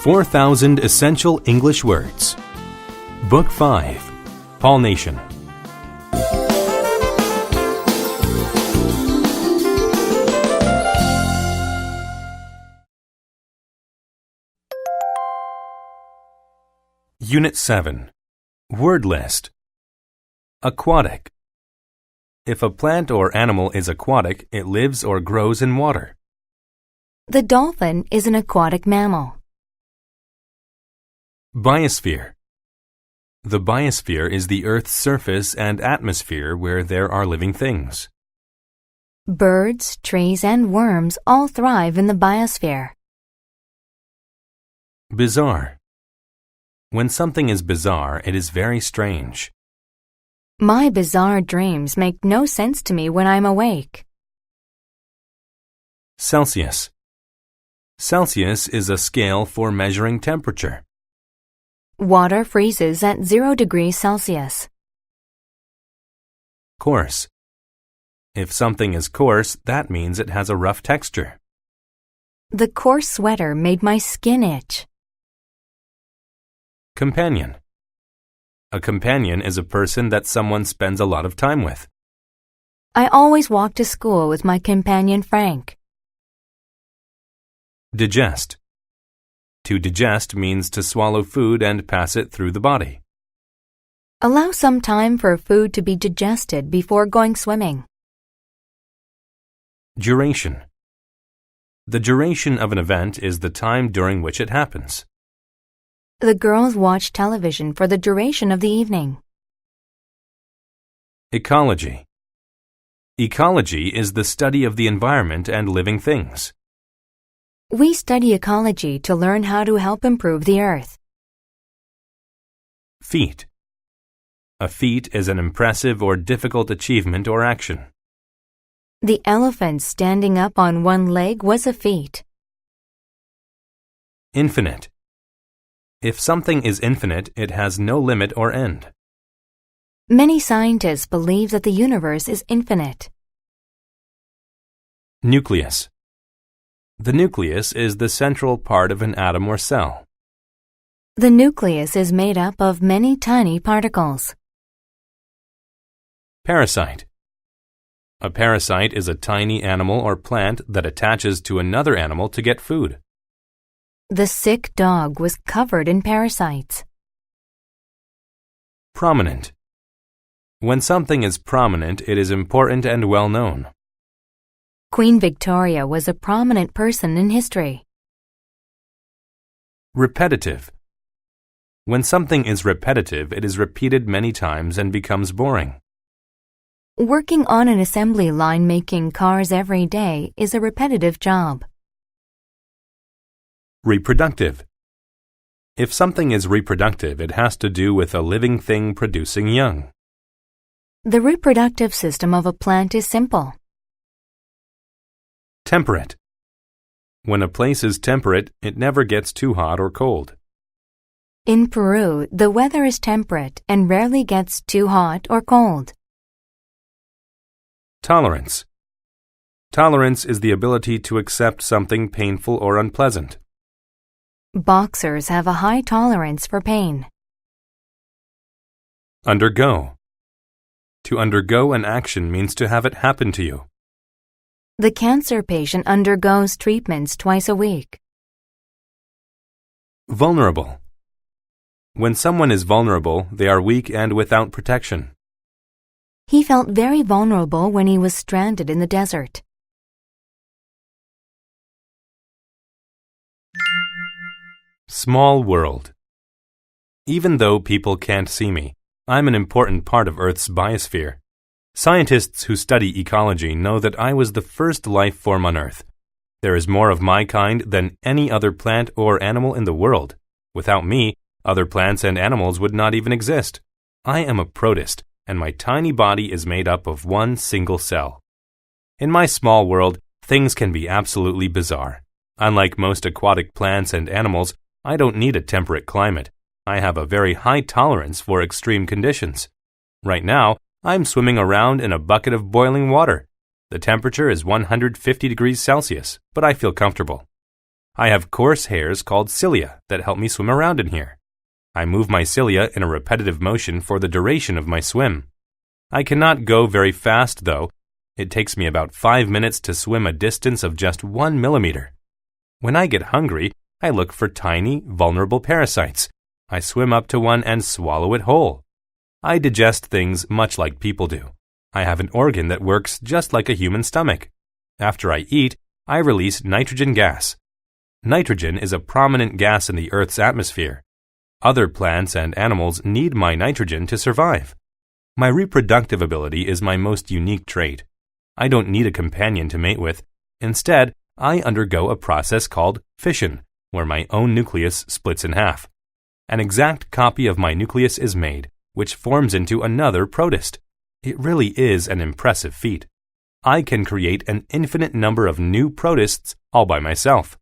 4,000 Essential English Words. Book 5. Pollination. Unit 7. Word list. Aquatic. If a plant or animal is aquatic, it lives or grows in water. The dolphin is an aquatic mammal. Biosphere. The biosphere is the Earth's surface and atmosphere where there are living things. Birds, trees, and worms all thrive in the biosphere. Bizarre. When something is bizarre, it is very strange. My bizarre dreams make no sense to me when I'm awake. Celsius. Celsius is a scale for measuring temperature. Water freezes at 0 degrees Celsius. Coarse. If something is coarse, that means it has a rough texture. The coarse sweater made my skin itch. Companion. A companion is a person that someone spends a lot of time with. I always walk to school with my companion Frank. Digest. To digest means to swallow food and pass it through the body. Allow some time for food to be digested before going swimming. Duration. The duration of an event is the time during which it happens. The girls watch television for the duration of the evening. Ecology. Ecology is the study of the environment and living things. We study ecology to learn how to help improve the earth. Feat. A feat is an impressive or difficult achievement or action. The elephant standing up on one leg was a feat. Infinite. If something is infinite, it has no limit or end. Many scientists believe that the universe is infinite. Nucleus. The nucleus is the central part of an atom or cell. The nucleus is made up of many tiny particles. Parasite. A parasite is a tiny animal or plant that attaches to another animal to get food. The sick dog was covered in parasites. Prominent. When something is prominent, it is important and well known. Queen Victoria was a prominent person in history. Repetitive. When something is repetitive, it is repeated many times and becomes boring. Working on an assembly line making cars every day is a repetitive job. Reproductive. If something is reproductive, it has to do with a living thing producing young. The reproductive system of a plant is simple. Temperate. When a place is temperate, it never gets too hot or cold. In Peru, the weather is temperate and rarely gets too hot or cold. Tolerance. Tolerance is the ability to accept something painful or unpleasant. Boxers have a high tolerance for pain. Undergo. To undergo an action means to have it happen to you. The cancer patient undergoes treatments twice a week. Vulnerable. When someone is vulnerable, they are weak and without protection. He felt very vulnerable when he was stranded in the desert. Small world. Even though people can't see me, I'm an important part of Earth's biosphere. Scientists who study ecology know that I was the first life form on Earth. There is more of my kind than any other plant or animal in the world. Without me, other plants and animals would not even exist. I am a protist, and my tiny body is made up of one single cell. In my small world, things can be absolutely bizarre. Unlike most aquatic plants and animals, I don't need a temperate climate. I have a very high tolerance for extreme conditions. Right now, I'm swimming around in a bucket of boiling water. The temperature is 150 degrees Celsius, but I feel comfortable. I have coarse hairs called cilia that help me swim around in here. I move my cilia in a repetitive motion for the duration of my swim. I cannot go very fast, though. It takes me about 5 minutes to swim a distance of just 1 millimeter. When I get hungry, I look for tiny, vulnerable parasites. I swim up to one and swallow it whole. I digest things much like people do. I have an organ that works just like a human stomach. After I eat, I release nitrogen gas. Nitrogen is a prominent gas in the Earth's atmosphere. Other plants and animals need my nitrogen to survive. My reproductive ability is my most unique trait. I don't need a companion to mate with. Instead, I undergo a process called fission, where my own nucleus splits in half. An exact copy of my nucleus is made, which forms into another protist. It really is an impressive feat. I can create an infinite number of new protists all by myself.